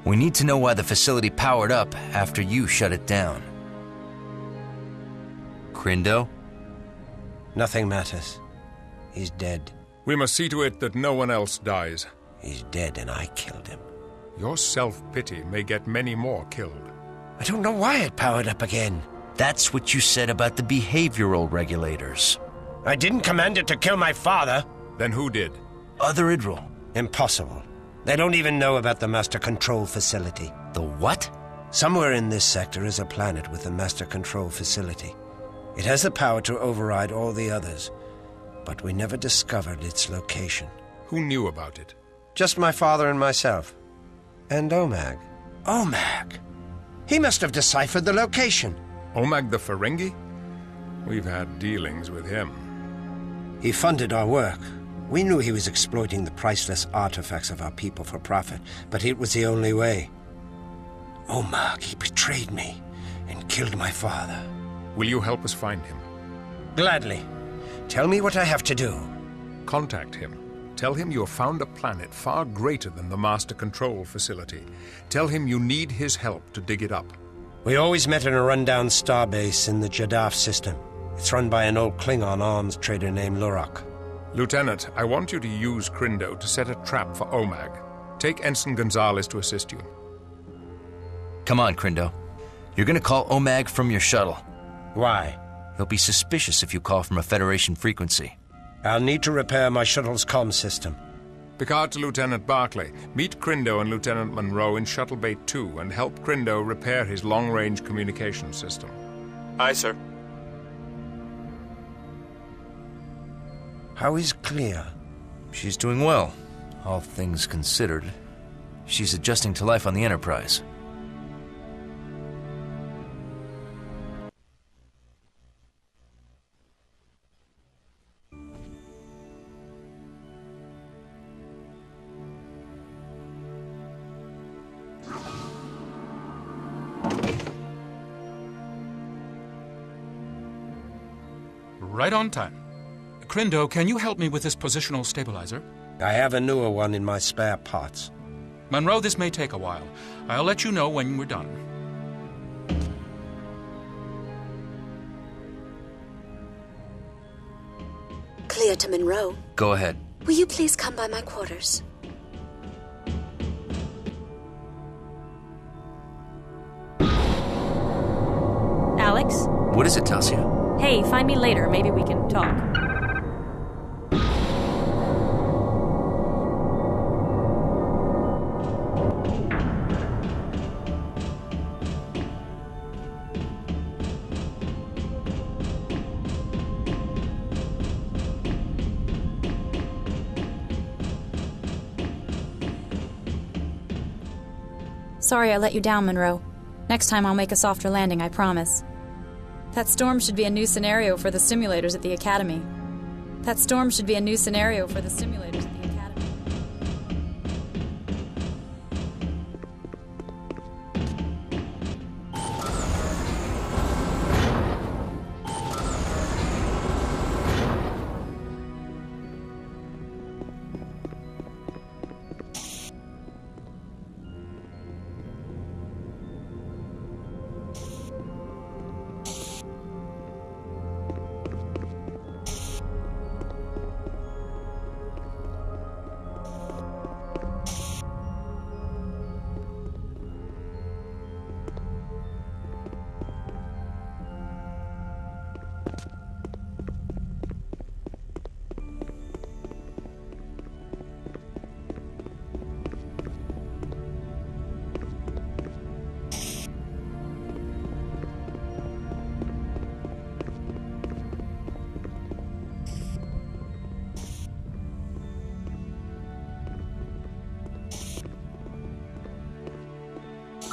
We need to know why the facility powered up after you shut it down. Krindo? Nothing matters. He's dead. We must see to it that no one else dies. He's dead and I killed him. Your self-pity may get many more killed. I don't know why it powered up again. That's what you said about the behavioral regulators. I didn't command it to kill my father. Then who did? Other Idril. Impossible. They don't even know about the Master Control Facility. The what? Somewhere in this sector is a planet with a Master Control Facility. It has the power to override all the others, but we never discovered its location. Who knew about it? Just my father and myself. And Omag. Omag! He must have deciphered the location. Omag the Ferengi? We've had dealings with him. He funded our work. We knew he was exploiting the priceless artifacts of our people for profit, but it was the only way. Omag, he betrayed me and killed my father. Will you help us find him? Gladly. Tell me what I have to do. Contact him. Tell him you have found a planet far greater than the Master Control Facility. Tell him you need his help to dig it up. We always met in a rundown starbase in the Jadaf system. It's run by an old Klingon arms trader named Lurok. Lieutenant, I want you to use Krindo to set a trap for Omag. Take Ensign Gonzalez to assist you. Come on, Krindo. You're gonna call Omag from your shuttle. Why? He'll be suspicious if you call from a Federation frequency. I'll need to repair my shuttle's comm system. Picard to Lieutenant Barclay. Meet Krindo and Lieutenant Monroe in Shuttle Bay 2 and help Krindo repair his long-range communication system. Aye, sir. How is Clea? She's doing well, all things considered. She's adjusting to life on the Enterprise. Right on time. Krindo, can you help me with this positional stabilizer? I have a newer one in my spare parts. Monroe, this may take a while. I'll let you know when we're done. Clear to Monroe. Go ahead. Will you please come by my quarters? Alex? What is it, Tasia? Hey, find me later. Maybe we can talk. Sorry I let you down, Monroe. Next time I'll make a softer landing, I promise. That storm should be a new scenario for the simulators at the Academy. That storm should be a new scenario for the simulators at the Academy.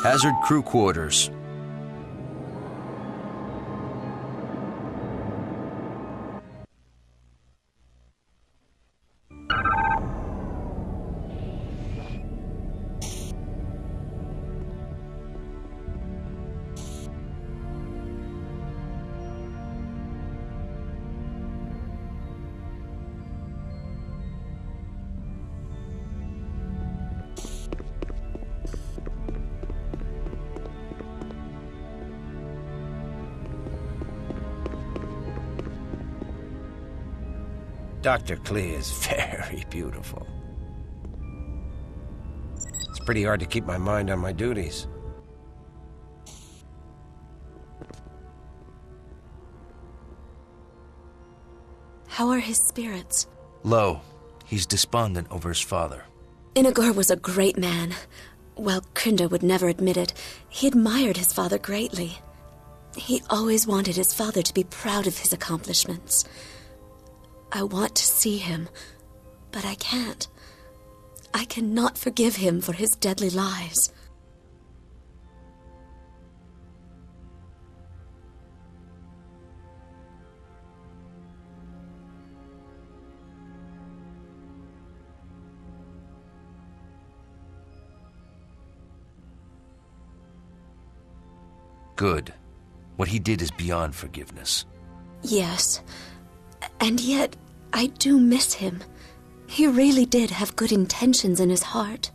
Hazard crew quarters. Dr. Klee is very beautiful. It's pretty hard to keep my mind on my duties. How are his spirits? Low. He's despondent over his father. Inagor was a great man. Well, Krindo would never admit it. He admired his father greatly. He always wanted his father to be proud of his accomplishments. I want to see him, but I can't. I cannot forgive him for his deadly lies. Good. What he did is beyond forgiveness. Yes, and yet I do miss him. He really did have good intentions in his heart.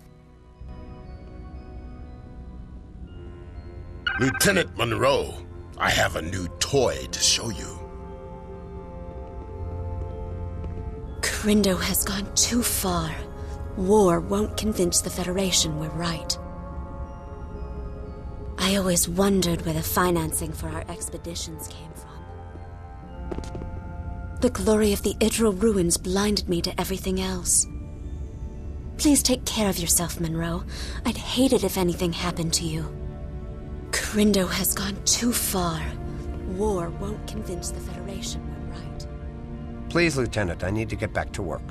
Lieutenant Monroe, I have a new toy to show you. Krindo has gone too far. War won't convince the Federation we're right. I always wondered where the financing for our expeditions came from. The glory of the Idril ruins blinded me to everything else. Please take care of yourself, Monroe. I'd hate it if anything happened to you. Krindo has gone too far. War won't convince the Federation we're right. Please, Lieutenant, I need to get back to work.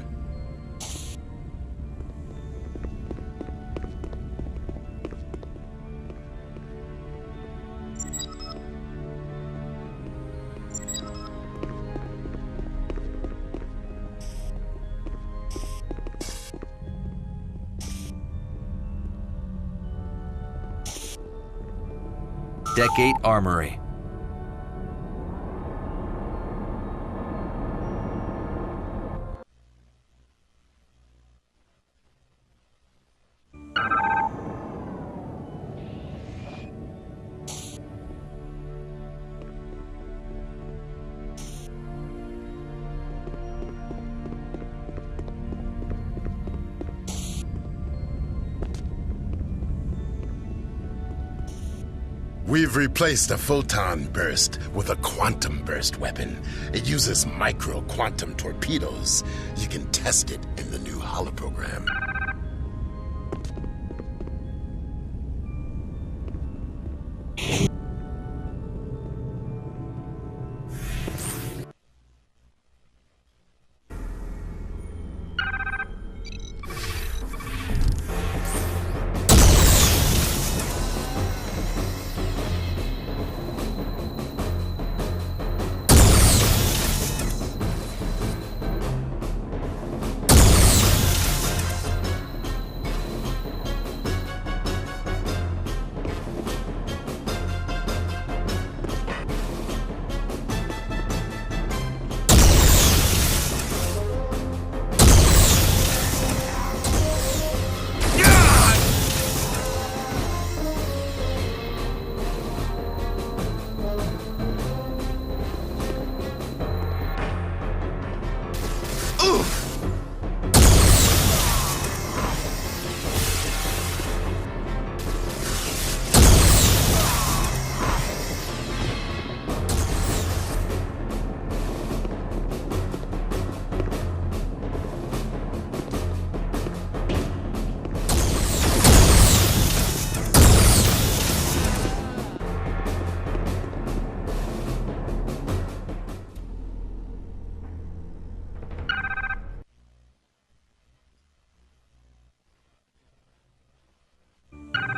Decade Armory. We've replaced a photon burst with a quantum burst weapon. It uses micro-quantum torpedoes. You can test it in the new holoprogram.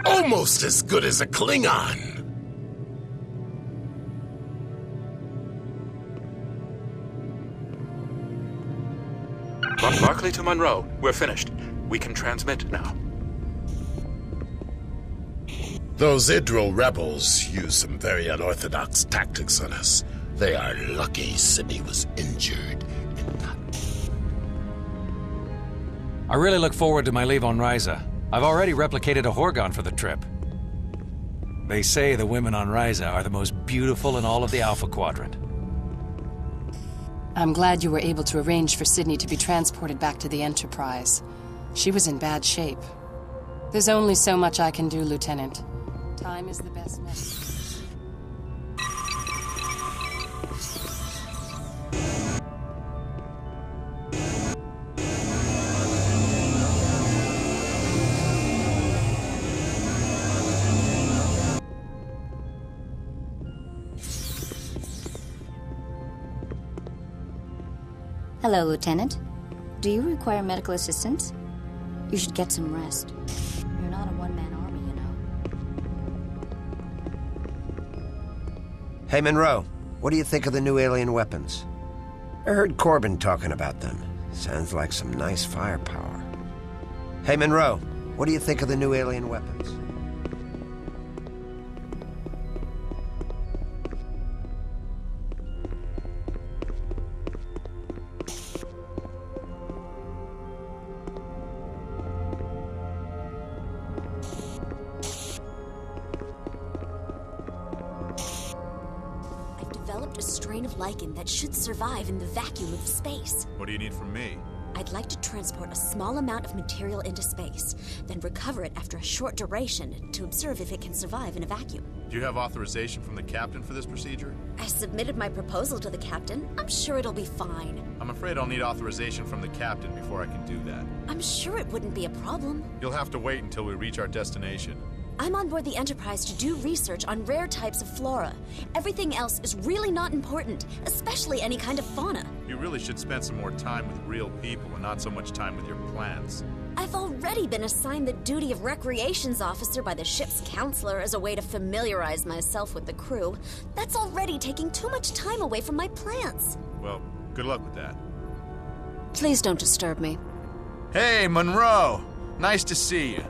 Almost as good as a Klingon. Barclay to Monroe. We're finished. We can transmit now. Those Idril rebels use some very unorthodox tactics on us. They are lucky Sydney was injured and not... I really look forward to my leave on Ryza. I've already replicated a Horgon for the trip. They say the women on Ryza are the most beautiful in all of the Alpha Quadrant. I'm glad you were able to arrange for Sydney to be transported back to the Enterprise. She was in bad shape. There's only so much I can do, Lieutenant. Time is the best medicine. Hello, Lieutenant. Do you require medical assistance? You should get some rest. You're not a one-man army, you know. Hey, Monroe, what do you think of the new alien weapons? I heard Corbin talking about them. Sounds like some nice firepower. Hey, Monroe, what do you think of the new alien weapons? Lichen that should survive in the vacuum of space. What do you need from me? I'd like to transport a small amount of material into space, then recover it after a short duration to observe if it can survive in a vacuum. Do you have authorization from the captain for this procedure? I submitted my proposal to the captain. I'm sure it'll be fine. I'm afraid I'll need authorization from the captain before I can do that. I'm sure it wouldn't be a problem. You'll have to wait until we reach our destination. I'm on board the Enterprise to do research on rare types of flora. Everything else is really not important, especially any kind of fauna. You really should spend some more time with real people and not so much time with your plants. I've already been assigned the duty of recreations officer by the ship's counselor as a way to familiarize myself with the crew. That's already taking too much time away from my plants. Well, good luck with that. Please don't disturb me. Hey, Monroe! Nice to see you.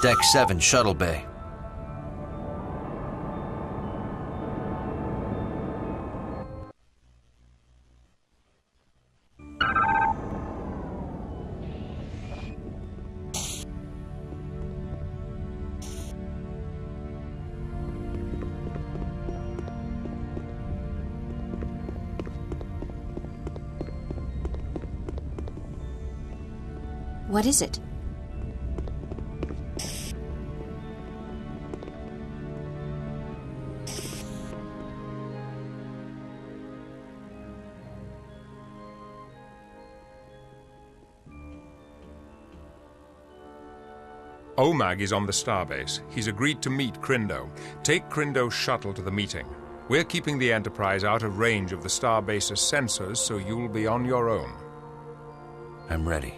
Deck 7, Shuttle Bay. What is it? Omag is on the Starbase. He's agreed to meet Krindo. Take Krindo's shuttle to the meeting. We're keeping the Enterprise out of range of the Starbase's sensors, so you'll be on your own. I'm ready.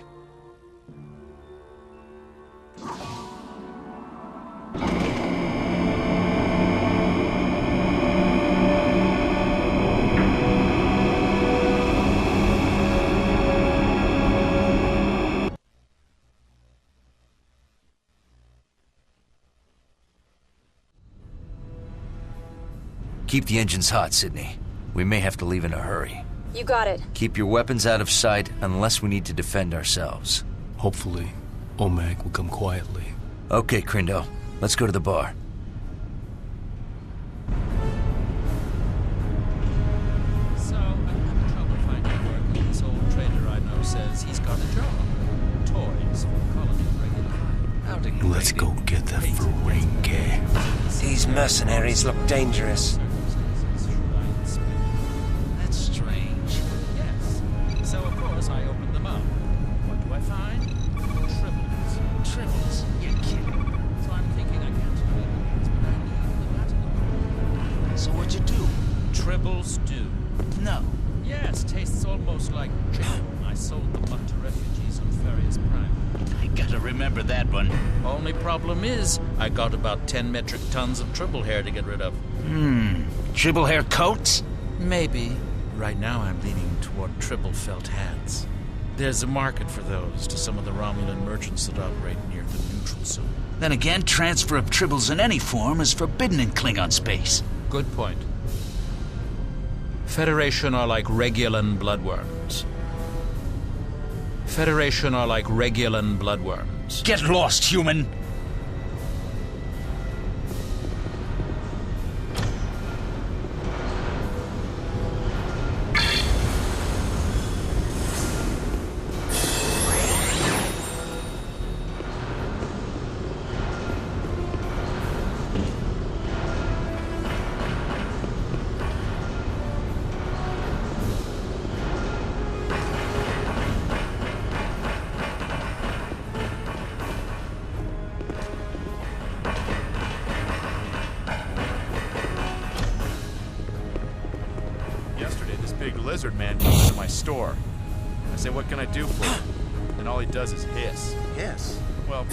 Keep the engines hot, Sydney. We may have to leave in a hurry. You got it. Keep your weapons out of sight unless we need to defend ourselves. Hopefully, Omag will come quietly. Okay, Krindo. Let's go to the bar. So, I'm having trouble finding work, and this old trader I know says he's got a job. Toys for colony regular. Let's go get the Ferengi. These mercenaries look dangerous. That's strange. Yes. So, of course, I opened them up. What do I find? Tribbles. Tribbles? You're kidding. So I'm thinking I can't trade these, but I need the Latin. So what'd you do? Tribbles do. No. Yes, tastes almost like chicken. I sold them up to refugees on Farius Prime. I gotta remember that one. Only problem is, I got about 10 metric tons of tribble hair to get rid of. Tribble hair coats? Maybe. Right now I'm leaning toward tribble felt hats. There's a market for those to some of the Romulan merchants that operate near the neutral zone. Then again, transfer of tribbles in any form is forbidden in Klingon space. Good point. Federation are like Regulan bloodworms. Federation are like Regulan bloodworms. Get lost, human! lizard man comes into my store. I say, what can I do for you? And all he does is hiss. Yes. Well,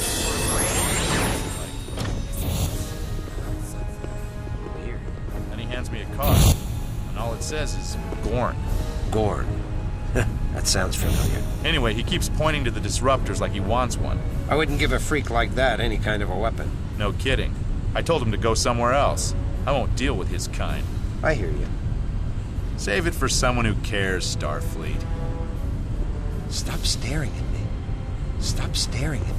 Weird. then he hands me a card, and all it says is Gorn. Gorn. That sounds familiar. Anyway, he keeps pointing to the disruptors like he wants one. I wouldn't give a freak like that any kind of a weapon. No kidding. I told him to go somewhere else. I won't deal with his kind. I hear you. Save it for someone who cares, Starfleet. Stop staring at me. Stop staring at me.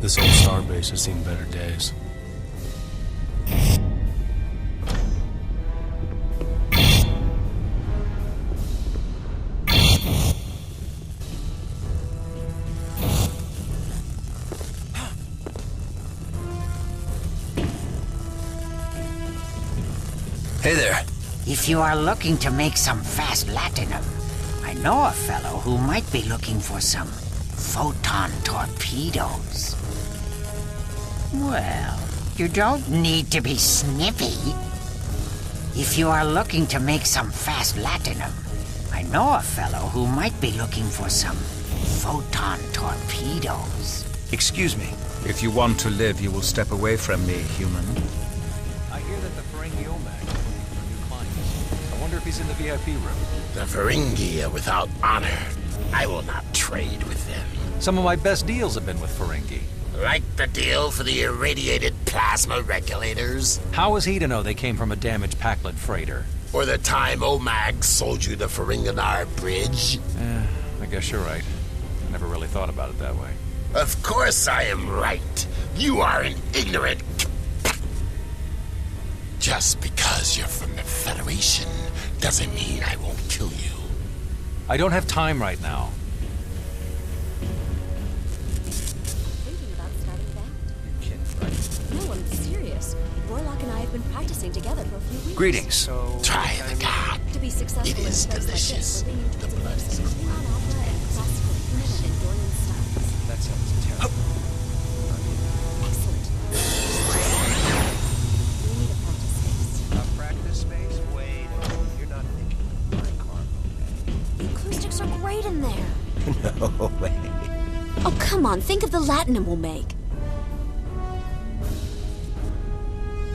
This old Starbase has seen better days. Hey there. If you are looking to make some fast latinum, I know a fellow who might be looking for some photon torpedoes. Well, you don't need to be snippy. If you are looking to make some fast latinum, I know a fellow who might be looking for some photon torpedoes. Excuse me. If you want to live, you will step away from me, human. I hear that the Ferengi Omag is looking for new clients. I wonder if he's in the VIP room. The Ferengi are without honor. I will not trade with them. Some of my best deals have been with Ferengi. Like the deal for the irradiated plasma regulators? How was he to know they came from a damaged Packlet freighter? Or the time Omag sold you the Ferenginar bridge? I guess you're right. I never really thought about it that way. Of course I am right. You are an ignorant... Just because you're from the Federation doesn't mean I won't kill you. I don't have time right now. Thinking about starting that? You're kidding, right? No, I'm serious. Warlock and I have been practicing together for a few weeks. Greetings. Try the god. To be successful It in a is place delicious. like this, The blood is Klingon opera and classical human and Endorian styles. That sounds terrible. Excellent. We need a practice space. A practice space? Wait, you're not thinking my cargo. The acoustics are great in there. No way. Oh, come on. Think of the latinum we'll make.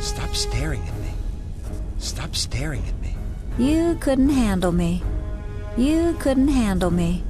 Stop staring at me. Stop staring at me. You couldn't handle me. You couldn't handle me.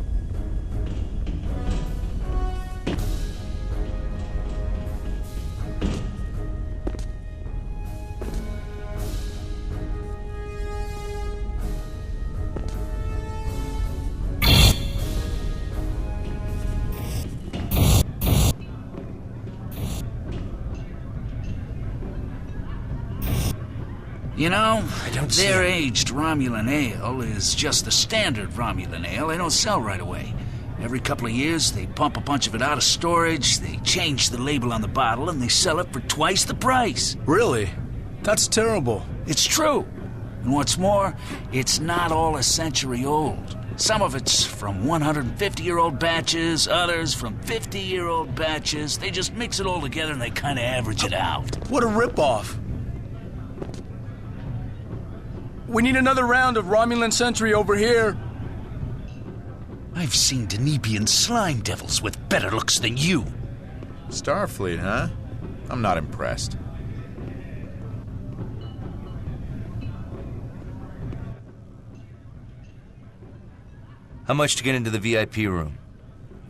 You know, I don't see their it. aged Romulan ale is just the standard Romulan ale. They don't sell right away. Every couple of years, they pump a bunch of it out of storage, they change the label on the bottle, and they sell it for twice the price. Really? That's terrible. It's true. And what's more, it's not all a century old. Some of it's from 150-year-old batches, others from 50-year-old batches. They just mix it all together and they kind of average it out. What a ripoff. We need another round of Romulan Sentry over here. I've seen Denipian slime devils with better looks than you. Starfleet, huh? I'm not impressed. How much to get into the VIP room?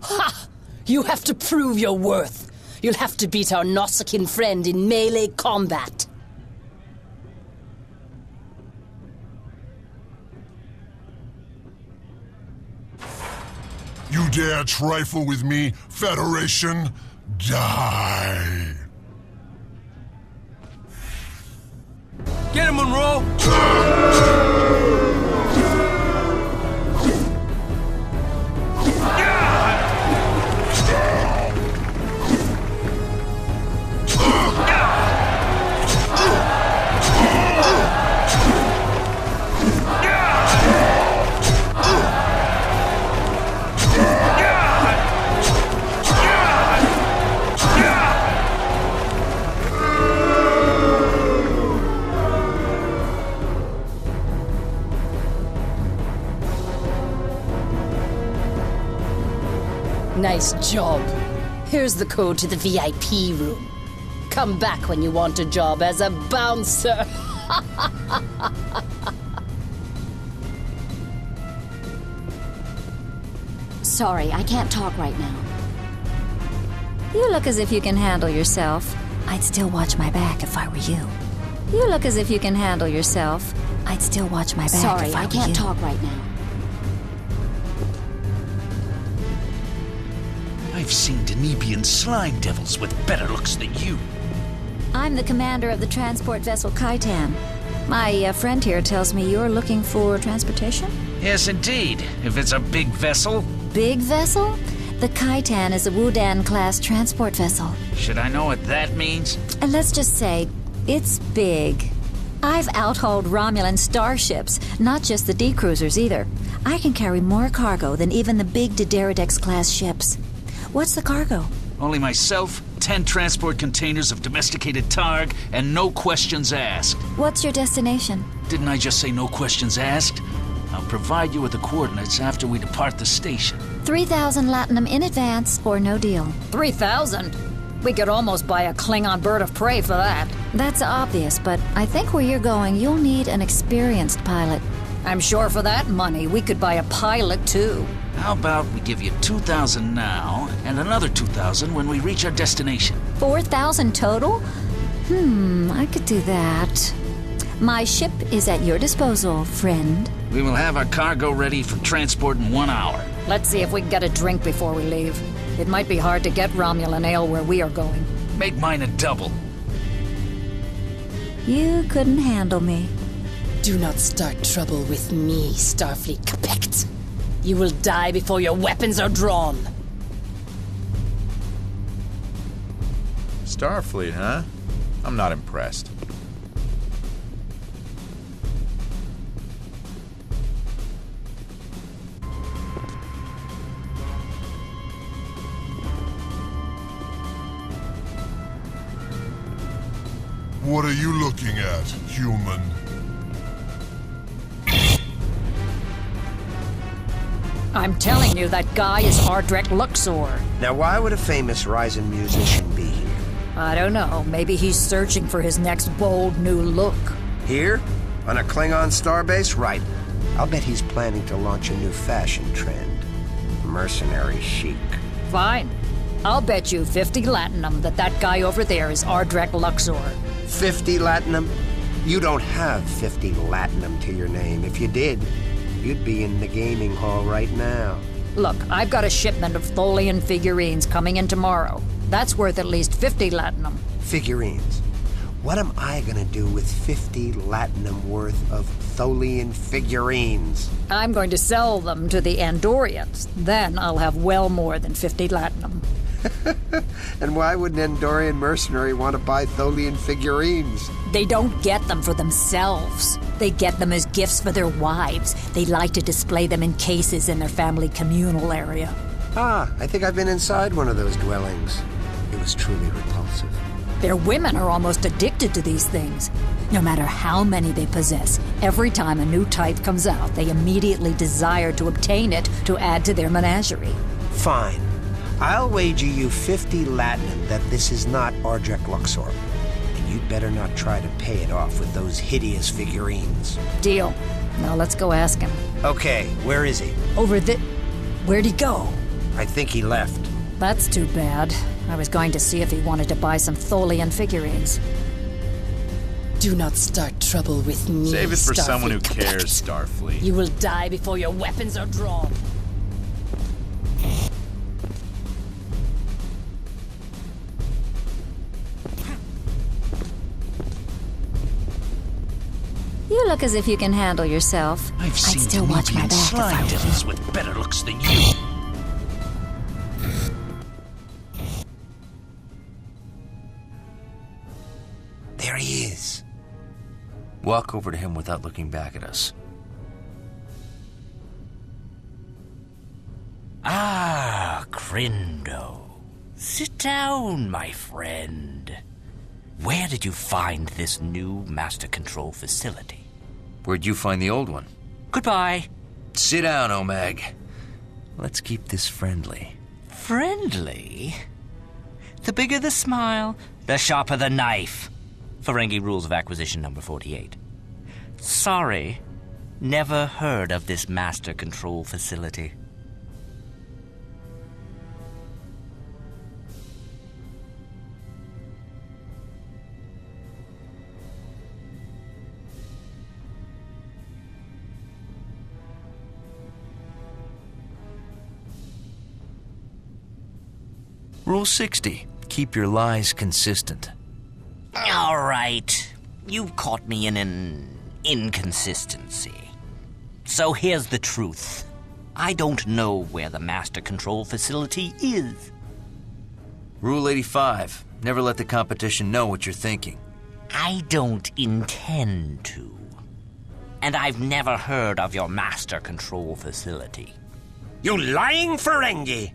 Ha! You have to prove your worth. You'll have to beat our Nausicaan friend in melee combat. You dare trifle with me, Federation? Die! Get him, Monroe! Nice job. Here's the code to the VIP room. Come back when you want a job as a bouncer. Sorry, I can't talk right now. You look as if you can handle yourself. I'd still watch my back if I were you. You look as if you can handle yourself. I'd still watch my back Sorry, if I I were can't you. talk right now. I've seen Danebian slime devils with better looks than you. I'm the commander of the transport vessel Kaitan. My friend here tells me you're looking for transportation? Yes, indeed. If it's a big vessel. Big vessel? The Kaitan is a Wudan-class transport vessel. Should I know what that means? And let's just say, it's big. I've outhauled Romulan starships, not just the D-cruisers either. I can carry more cargo than even the big Dederidex-class ships. What's the cargo? Only myself, 10 transport containers of domesticated targ, and no questions asked. What's your destination? Didn't I just say no questions asked? I'll provide you with the coordinates after we depart the station. 3,000 Latinum in advance, or no deal. 3,000? We could almost buy a Klingon bird of prey for that. That's obvious, but I think where you're going, you'll need an experienced pilot. I'm sure for that money, we could buy a pilot, too. How about we give you 2,000 now, and another 2,000 when we reach our destination? 4,000 total? I could do that. My ship is at your disposal, friend. We will have our cargo ready for transport in 1 hour. Let's see if we can get a drink before we leave. It might be hard to get Romulan ale where we are going. Make mine a double. You couldn't handle me. Do not start trouble with me, Starfleet Capect. You will die before your weapons are drawn. Starfleet, huh? I'm not impressed. What are you looking at, human? I'm telling you, that guy is Ardrek Luxor. Now, why would a famous rising musician be here? I don't know. Maybe he's searching for his next bold new look. Here? On a Klingon starbase? Right. I'll bet he's planning to launch a new fashion trend. Mercenary chic. Fine. I'll bet you 50 Latinum that guy over there is Ardrek Luxor. 50 Latinum? You don't have 50 Latinum to your name. If you did, you'd be in the gaming hall right now. Look, I've got a shipment of Tholian figurines coming in tomorrow. That's worth at least 50 Latinum. Figurines? What am I gonna do with 50 Latinum worth of Tholian figurines? I'm going to sell them to the Andorians. Then I'll have well more than 50 Latinum. And why would an Andorian mercenary want to buy Tholian figurines? They don't get them for themselves. They get them as gifts for their wives. They like to display them in cases in their family communal area. Ah, I think I've been inside one of those dwellings. It was truly repulsive. Their women are almost addicted to these things. No matter how many they possess, every time a new type comes out, they immediately desire to obtain it to add to their menagerie. Fine. I'll wager you 50 Latinum that this is not Ardrek Luxor. And you'd better not try to pay it off with those hideous figurines. Deal. Now let's go ask him. Okay, where is he? Over the... Where'd he go? I think he left. That's too bad. I was going to see if he wanted to buy some Tholian figurines. Do not start trouble with me, Save it for Starfleet someone who Capect. cares, Starfleet. You will die before your weapons are drawn. You look as if you can handle yourself. I'd still watch my back if I slime were you. devils with better looks than you. There he is. Walk over to him without looking back at us. Ah, Krindo. Sit down, my friend. Where did you find this new master control facility? Where'd you find the old one? Goodbye. Sit down, Omag. Let's keep this friendly. Friendly? The bigger the smile, the sharper the knife. Ferengi Rules of Acquisition number 48. Sorry, never heard of this master control facility. Rule 60. Keep your lies consistent. All right. You've caught me in an inconsistency. So here's the truth. I don't know where the master control facility is. Rule 85. Never let the competition know what you're thinking. I don't intend to. And I've never heard of your master control facility. You lying Ferengi!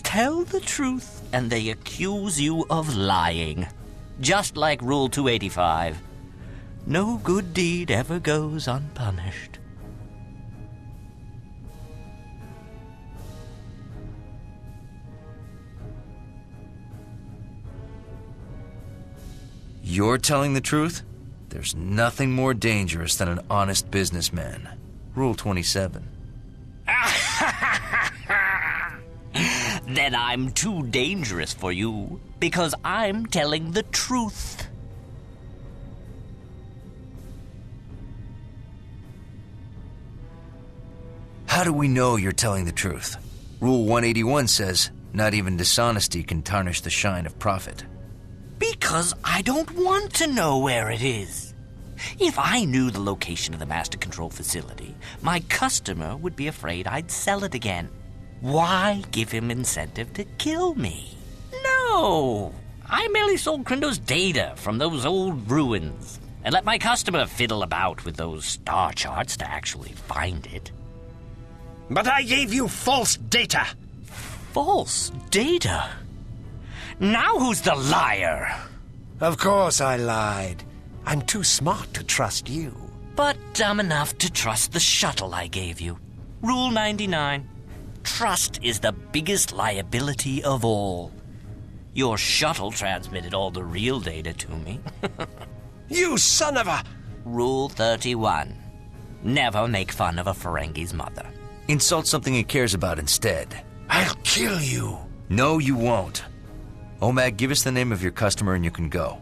Tell the truth, and they accuse you of lying. Just like Rule 285. No good deed ever goes unpunished. You're telling the truth? There's nothing more dangerous than an honest businessman. Rule 27. Then I'm too dangerous for you, because I'm telling the truth. How do we know you're telling the truth? Rule 181 says, not even dishonesty can tarnish the shine of profit. Because I don't want to know where it is. If I knew the location of the master control facility, my customer would be afraid I'd sell it again. Why give him incentive to kill me? No! I merely sold Krindo's data from those old ruins and let my customer fiddle about with those star charts to actually find it. But I gave you false data! False data? Now who's the liar? Of course I lied. I'm too smart to trust you. But dumb enough to trust the shuttle I gave you. Rule 99. Trust is the biggest liability of all. Your shuttle transmitted all the real data to me. You son of a... Rule 31. Never make fun of a Ferengi's mother. Insult something he cares about instead. I'll kill you. No, you won't. Omag, give us the name of your customer and you can go.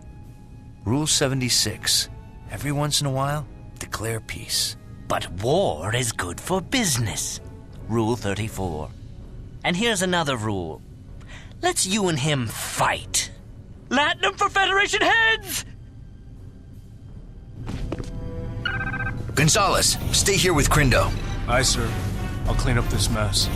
Rule 76. Every once in a while, declare peace. But war is good for business. Rule 34. And here's another rule. Let's you and him fight. Latinum for Federation heads! Gonzalez, stay here with Krindo. Aye, sir. I'll clean up this mess.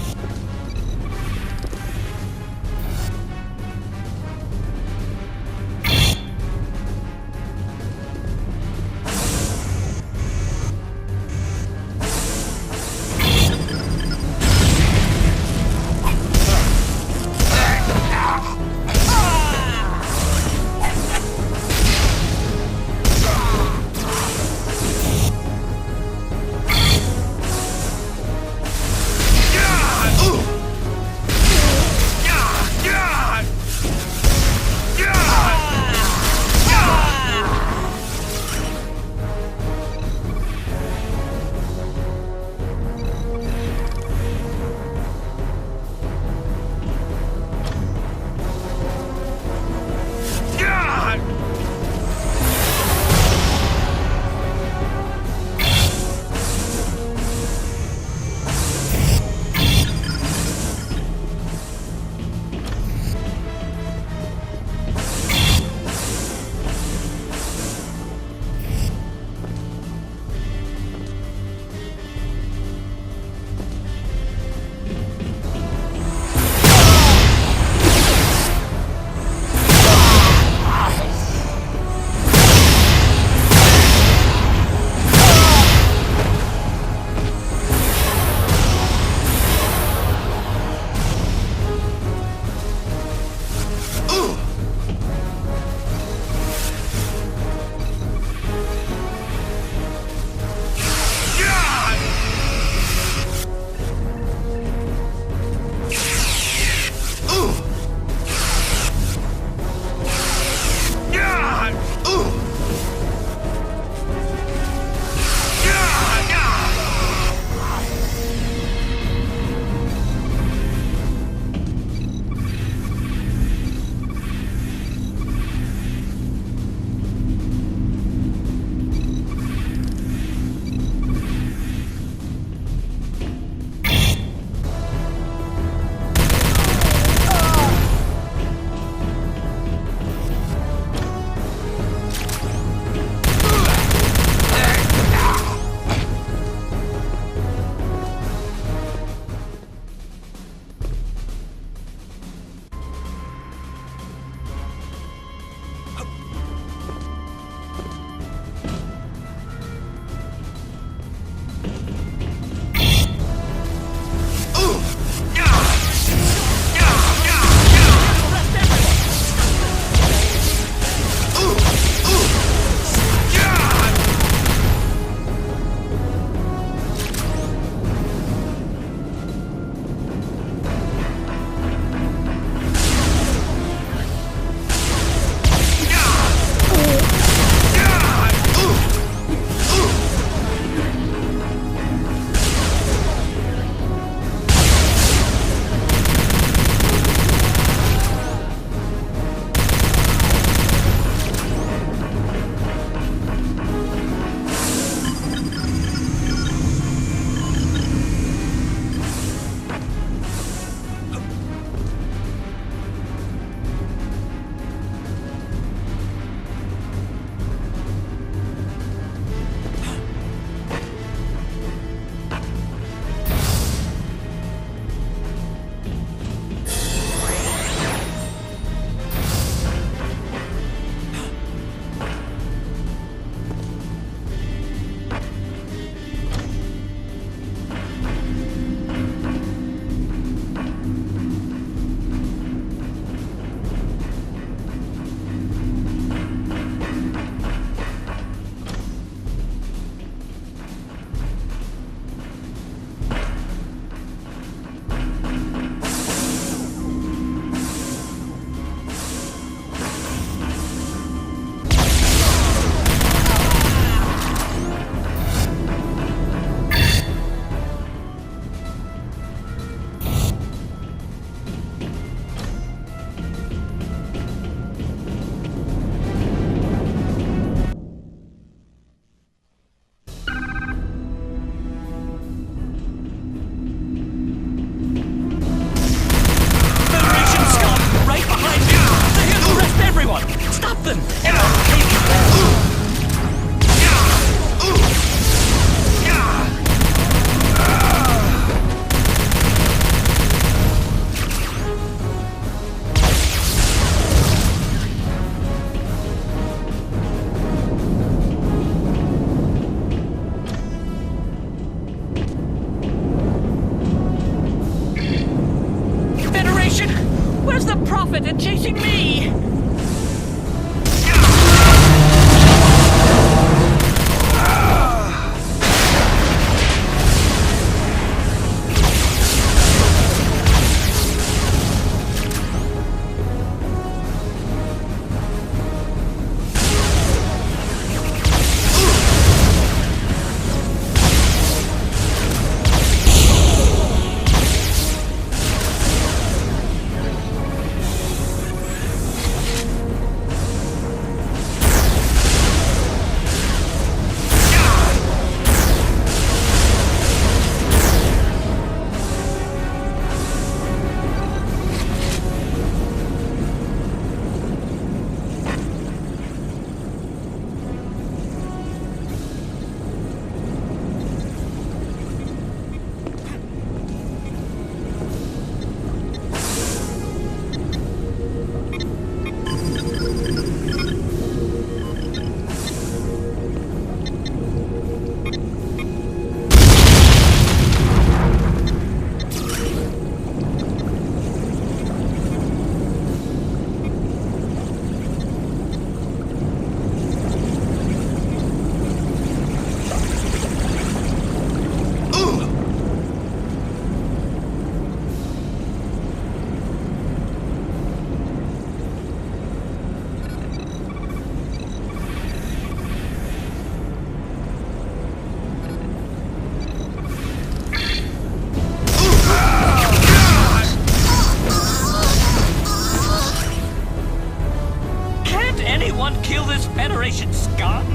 anyone kill this Federation scum?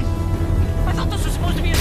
I thought this was supposed to be a...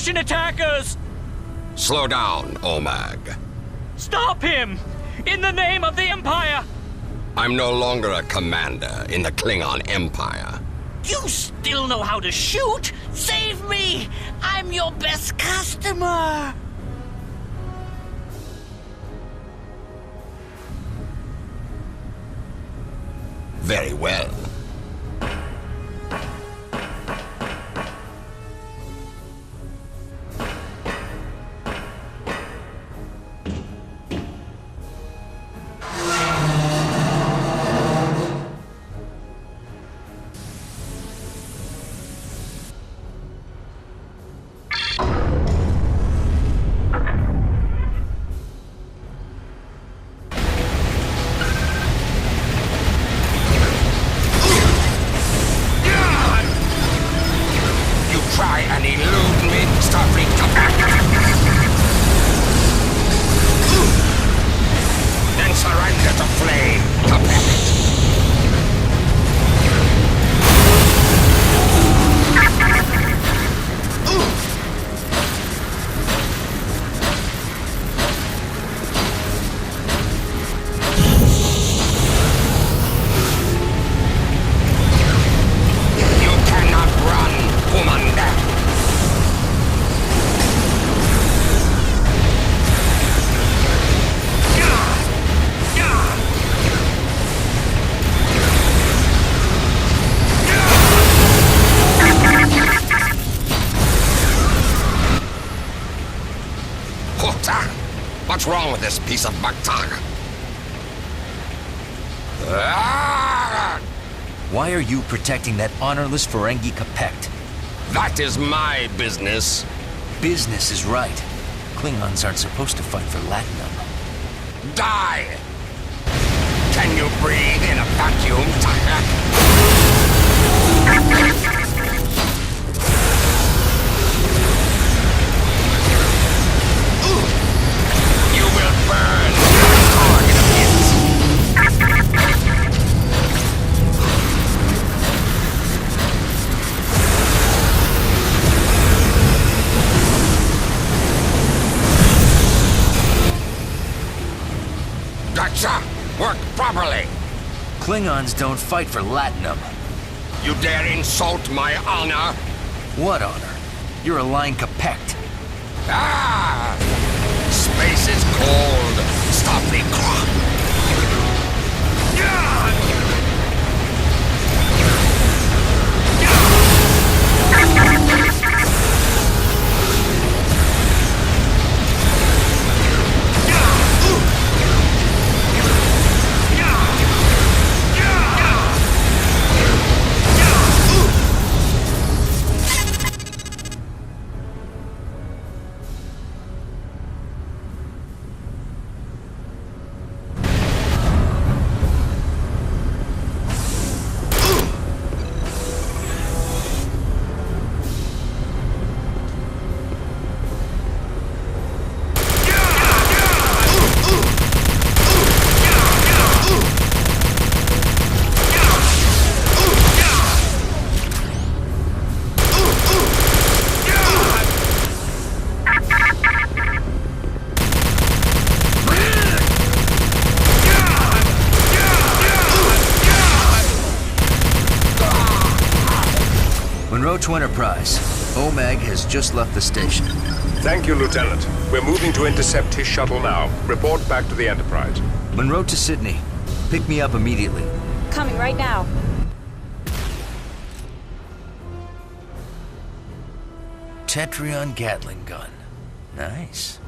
Federation attackers! Slow down, Omag. Stop him! In the name of the Empire! I'm no longer a commander in the Klingon Empire. You still know how to shoot? Save me! I'm your best customer! Very well. with this piece of Baktag. Why are you protecting that honorless Ferengi Capect? That is my business. Business is right. Klingons aren't supposed to fight for Latinum. Die! Can you breathe in a vacuum, Tahak? You will burn, target of his. Gotcha! Work properly! Klingons don't fight for Latinum. You dare insult my honor? What honor? You're a lying Capect. Ah! Space is cold. Stop the clock. Monroe to Enterprise. Omag has just left the station. Thank you, Lieutenant. We're moving to intercept his shuttle now. Report back to the Enterprise. Monroe to Sydney. Pick me up immediately. Coming right now. Tetrion Gatling gun. Nice.